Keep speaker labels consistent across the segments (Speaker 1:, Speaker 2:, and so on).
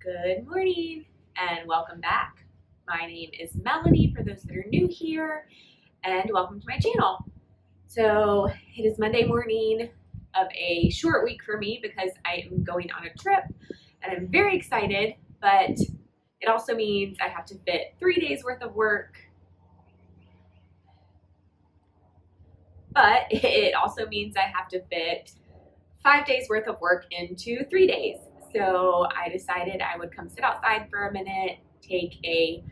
Speaker 1: Good morning and welcome back. My name is Melanie for those that are new here, and welcome to my channel. So it is Monday morning of a short week for me because I am going on a trip and I'm very excited, but it also means I have to fit 3 days worth of work. But it also means I have to fit 5 days worth of work into 3 days. So I decided I would come sit outside for a minute, take a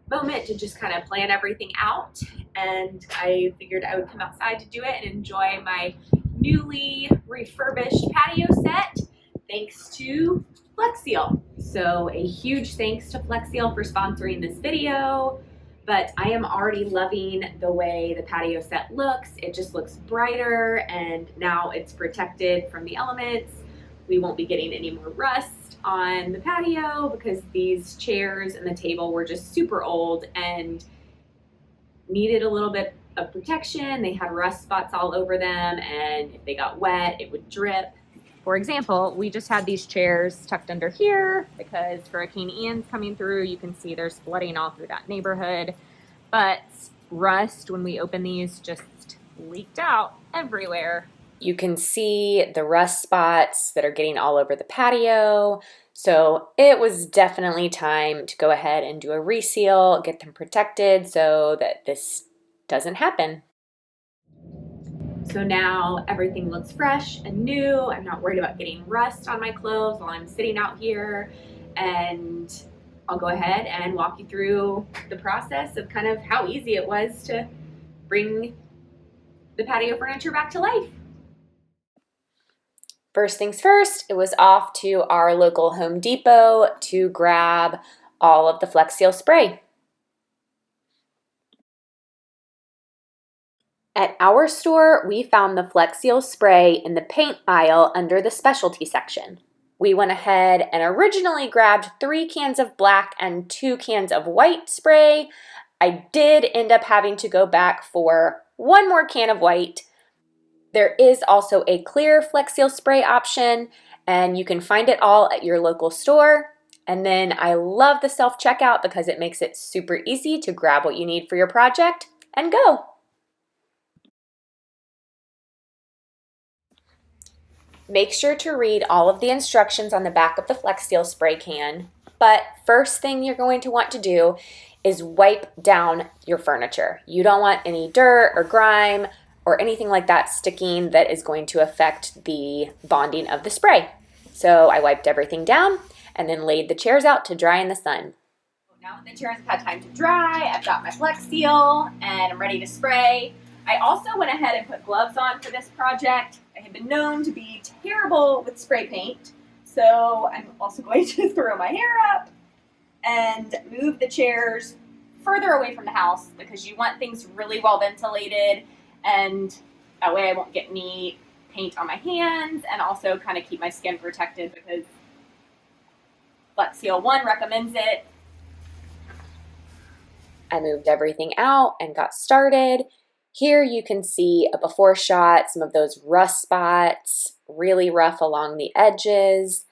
Speaker 1: moment to just kind of plan everything out. And I figured I would come outside to do it and enjoy my newly refurbished patio set thanks to FlexSeal. So a huge thanks to FlexSeal for sponsoring this video. But I am already loving the way the patio set looks. It just looks brighter, and now it's protected from the elements. We won't be getting any more rust on the patio because these chairs and the table were just super old and needed a little bit of protection. They had rust spots all over them, and if they got wet, it would drip. For example, we just had these chairs tucked under here because Hurricane Ian's coming through. You can see there's flooding all through that neighborhood, but rust, when we open these, just leaked out everywhere. You can see the rust spots that are getting all over the patio. So it was definitely time to go ahead and do a reseal, get them protected so that this doesn't happen. So now everything looks fresh and new. I'm not worried about getting rust on my clothes while I'm sitting out here. And I'll go ahead and walk you through the process of kind of how easy it was to bring the patio furniture back to life. First things first, it was off to our local Home Depot to grab all of the FlexSeal spray. At our store, we found the FlexSeal spray in the paint aisle under the specialty section. We went ahead and originally grabbed 3 cans of black and 2 cans of white spray. I did end up having to go back for 1 more can of white. There is also a clear FlexSeal spray option, and you can find it all at your local store. And then I love the self-checkout because it makes it super easy to grab what you need for your project and go. Make sure to read all of the instructions on the back of the FlexSeal spray can, but first thing you're going to want to do is wipe down your furniture. You don't want any dirt or grime or anything like that sticking that is going to affect the bonding of the spray. So I wiped everything down and then laid the chairs out to dry in the sun. Now that the chairs have had time to dry, I've got my FlexSeal and I'm ready to spray. I also went ahead and put gloves on for this project. I have been known to be terrible with spray paint, so I'm also going to throw my hair up and move the chairs further away from the house because you want things really well ventilated, and that way I won't get any paint on my hands and also kind of keep my skin protected because FlexSeal 1 recommends it. I moved everything out and got started. Here you can see a before shot, some of those rust spots, really rough along the edges,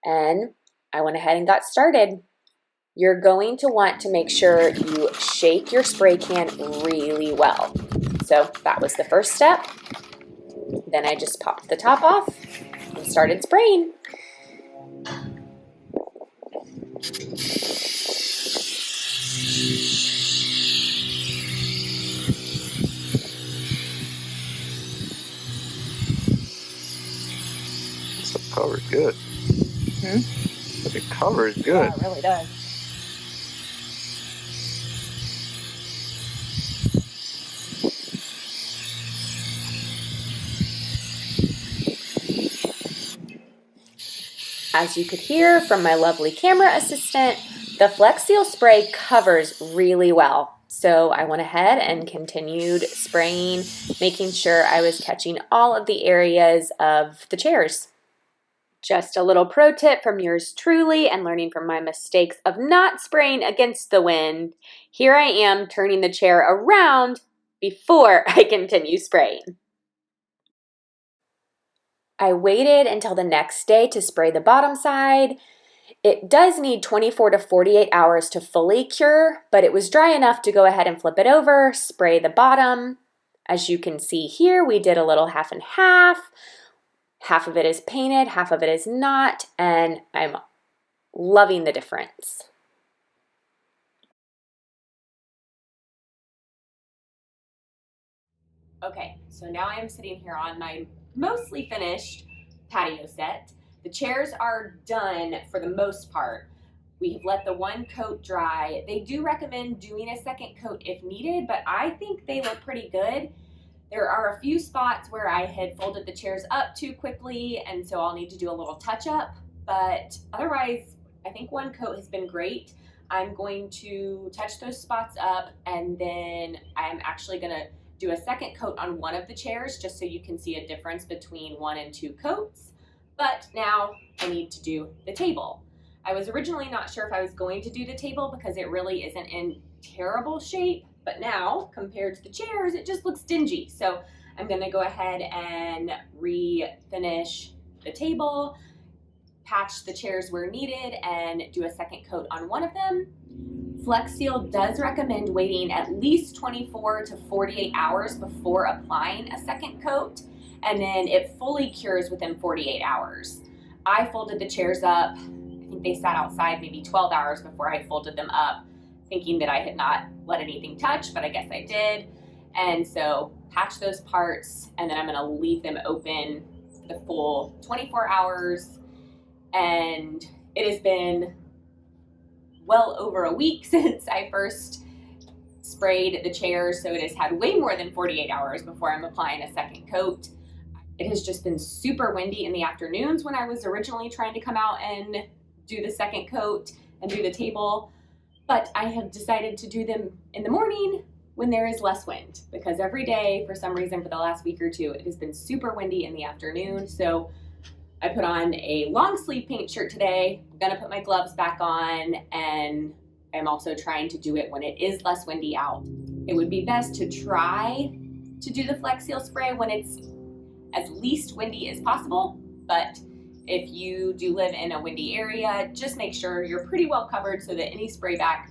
Speaker 1: and I went ahead and got started. You're going to want to make sure you shake your spray can really well. So that was the first step. Then I just popped the top off and started spraying.
Speaker 2: The cover's good. The cover's good.
Speaker 1: Yeah, it really does. As you could hear from my lovely camera assistant, the FlexSeal spray covers really well. So I went ahead and continued spraying, making sure I was catching all of the areas of the chairs. Just a little pro tip from yours truly and learning from my mistakes of not spraying against the wind. Here I am turning the chair around before I continue spraying. I waited until the next day to spray the bottom side. It does need 24 to 48 hours to fully cure, but it was dry enough to go ahead and flip it over, spray the bottom. As you can see here, we did a little half and half. Half of it is painted, half of it is not, and I'm loving the difference. Okay, so now I am sitting here on my mostly finished patio set. The chairs are done for the most part. We have let the one coat dry. They do recommend doing a second coat if needed, but I think they look pretty good. There are a few spots where I had folded the chairs up too quickly, and so I'll need to do a little touch up, but otherwise, I think one coat has been great. I'm going to touch those spots up, and then I'm actually gonna do a second coat on one of the chairs just so you can see a difference between 1 and 2 coats. But now I need to do the table. I was originally not sure if I was going to do the table because it really isn't in terrible shape, but now compared to the chairs, it just looks dingy. So I'm gonna go ahead and refinish the table, patch the chairs where needed, and do a second coat on one of them. Flex Seal does recommend waiting at least 24 to 48 hours before applying a second coat, and then it fully cures within 48 hours. I folded the chairs up, I think they sat outside maybe 12 hours before I folded them up, thinking that I had not let anything touch, but I guess I did. And so patch those parts, and then I'm gonna leave them open the full 24 hours. And it has been well over a week since I first sprayed the chairs, so it has had way more than 48 hours before I'm applying a second coat. It has just been super windy in the afternoons when I was originally trying to come out and do the second coat and do the table, but I have decided to do them in the morning when there is less wind, because every day, for some reason, for the last week or two, it has been super windy in the afternoon. So I put on a long sleeve paint shirt today. I'm gonna put my gloves back on, and I'm also trying to do it when it is less windy out. It would be best to try to do the Flex Seal spray when it's as least windy as possible, but if you do live in a windy area, just make sure you're pretty well covered so that any spray back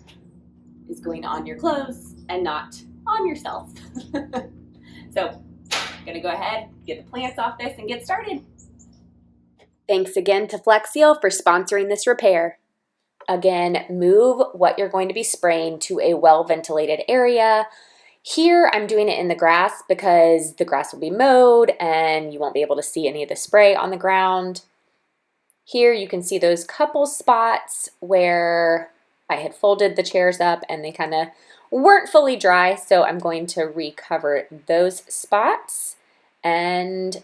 Speaker 1: is going on your clothes and not on yourself. So I'm gonna go ahead, get the plants off this, and get started. Thanks again to Flex Seal for sponsoring this repair. Again, move what you're going to be spraying to a well-ventilated area. Here, I'm doing it in the grass because the grass will be mowed and you won't be able to see any of the spray on the ground. Here, you can see those couple spots where I had folded the chairs up and they kind of weren't fully dry, so I'm going to recover those spots and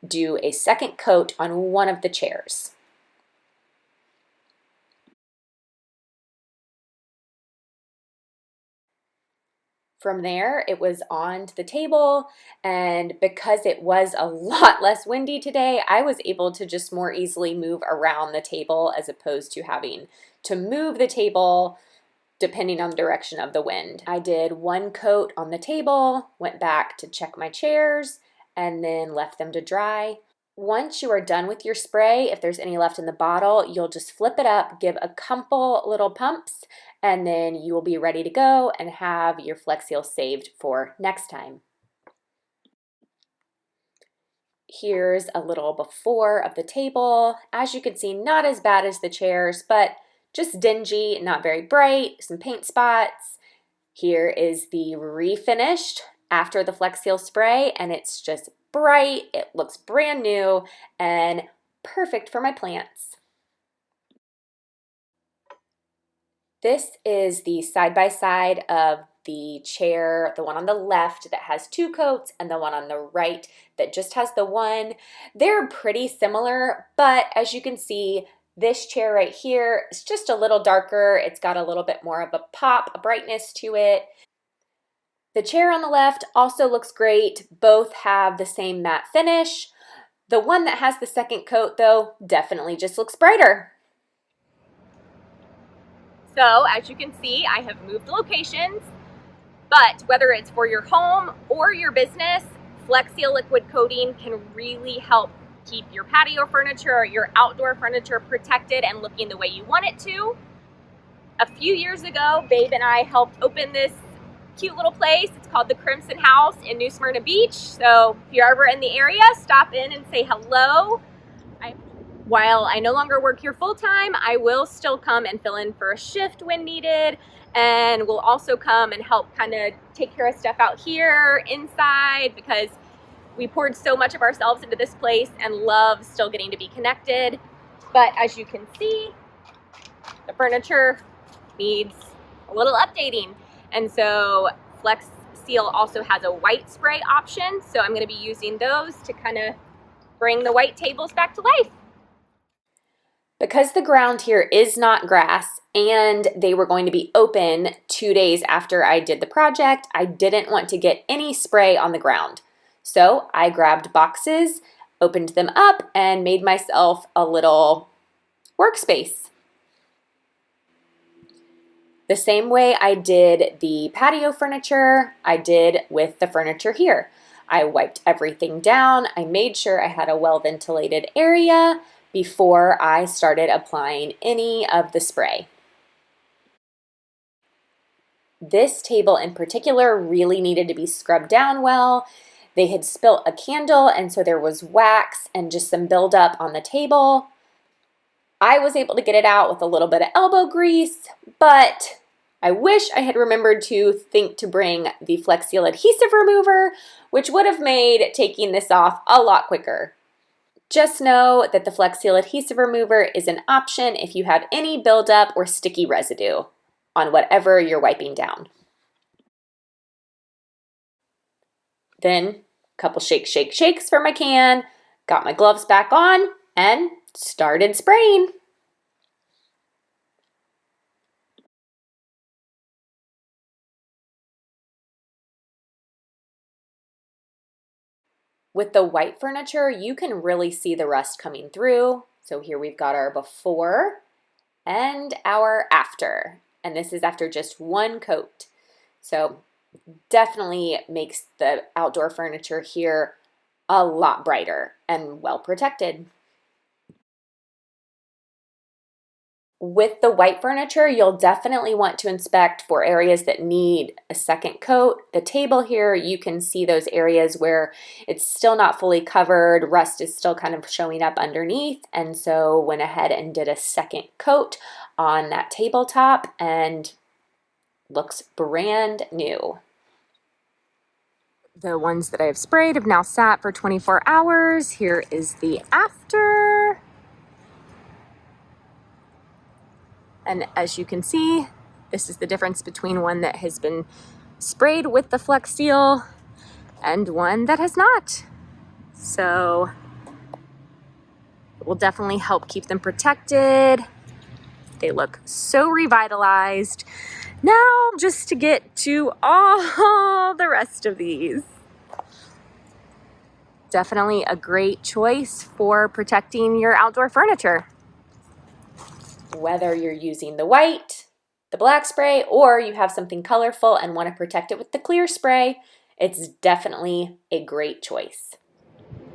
Speaker 1: do a second coat on one of the chairs. From there, it was on to the table, and because it was a lot less windy today, I was able to just more easily move around the table as opposed to having to move the table depending on the direction of the wind. I did one coat on the table, went back to check my chairs, and then left them to dry. Once you are done with your spray, if there's any left in the bottle, you'll just flip it up, give a couple little pumps, and then you will be ready to go and have your Flex Seal saved for next time. Here's a little before of the table. As you can see, not as bad as the chairs, but just dingy, not very bright, some paint spots. Here is the refinished after the Flex Seal spray, and it's just bright, it looks brand new, and perfect for my plants. This is the side-by-side of the chair, the one on the left that has 2 coats and the one on the right that just has the one. They're pretty similar, but as you can see, this chair right here is just a little darker. It's got a little bit more of a pop, a brightness to it. The chair on the left also looks great. Both have the same matte finish. The one that has the second coat, though, definitely just looks brighter. So, as you can see, I have moved locations, but whether it's for your home or your business, Flex Seal liquid coating can really help keep your patio furniture or your outdoor furniture protected and looking the way you want it to. A few years ago, Babe and I helped open this cute little place. It's called the Crimson House in New Smyrna Beach. So if you're ever in the area, stop in and say hello. While I no longer work here full-time, I will still come and fill in for a shift when needed, and we'll also come and help kind of take care of stuff out here inside, because we poured so much of ourselves into this place and love still getting to be connected. But as you can see, the furniture needs a little updating, and so Flex Seal also has a white spray option, so I'm going to be using those to kind of bring the white tables back to life. Because the ground here is not grass and they were going to be open 2 days after I did the project, I didn't want to get any spray on the ground. So I grabbed boxes, opened them up, and made myself a little workspace. The same way I did the patio furniture, I did with the furniture here. I wiped everything down. I made sure I had a well-ventilated area before I started applying any of the spray. This table in particular really needed to be scrubbed down well. They had spilt a candle, and so there was wax and just some buildup on the table. I was able to get it out with a little bit of elbow grease, but I wish I had remembered to think to bring the Flex Seal adhesive remover, which would have made taking this off a lot quicker. Just know that the Flex Seal adhesive remover is an option if you have any buildup or sticky residue on whatever you're wiping down. Then a couple shakes for my can, got my gloves back on, and started spraying. With the white furniture, you can really see the rust coming through. So here we've got our before and our after. And this is after just one coat. So definitely makes the outdoor furniture here a lot brighter and well protected. With the white furniture, you'll definitely want to inspect for areas that need a second coat. The table here, you can see those areas where it's still not fully covered, rust is still kind of showing up underneath, and so went ahead and did a second coat on that tabletop and looks brand new. The ones that I have sprayed have now sat for 24 hours. Here is the after. And as you can see, this is the difference between one that has been sprayed with the Flex Seal and one that has not. So it will definitely help keep them protected. They look so revitalized. Now just to get to all the rest of these. Definitely a great choice for protecting your outdoor furniture. Whether you're using the white, the black spray, or you have something colorful and want to protect it with the clear spray, it's definitely a great choice.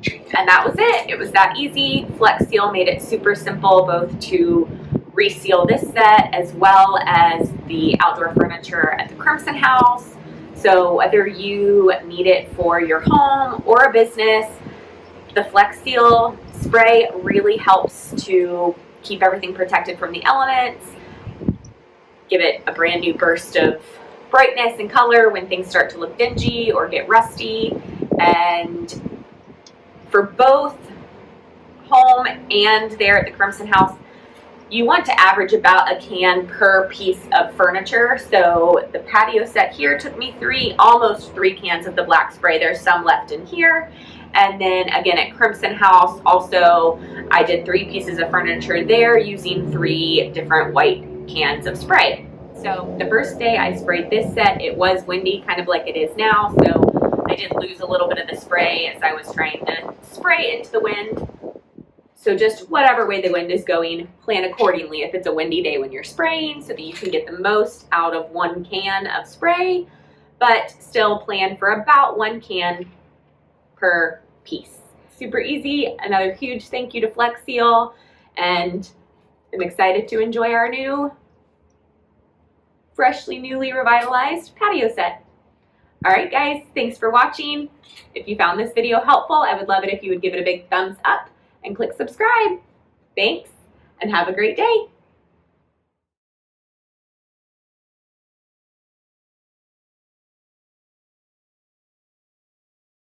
Speaker 1: And that was it. It was that easy. Flex Seal made it super simple both to reseal this set as well as the outdoor furniture at the Crimson House. So whether you need it for your home or a business, the Flex Seal spray really helps to keep everything protected from the elements, give it a brand new burst of brightness and color when things start to look dingy or get rusty. And for both home and there at the Crimson House, you want to average about a can per piece of furniture. So the patio set here took me almost three cans of the black spray. There's some left in here. And then again at Crimson House, also I did 3 pieces of furniture there using 3 different white cans of spray. So the first day I sprayed this set, it was windy, kind of like it is now. So I did lose a little bit of the spray as I was trying to spray into the wind. So just whatever way the wind is going, plan accordingly if it's a windy day when you're spraying so that you can get the most out of 1 can of spray, but still plan for about 1 can per piece. super easy. Another huge thank you to Flex Seal, and I'm excited to enjoy our new, freshly, newly revitalized patio set. All right, guys, thanks for watching. If you found this video helpful, I would love it if you would give it a big thumbs up and click subscribe. Thanks, and have a great day.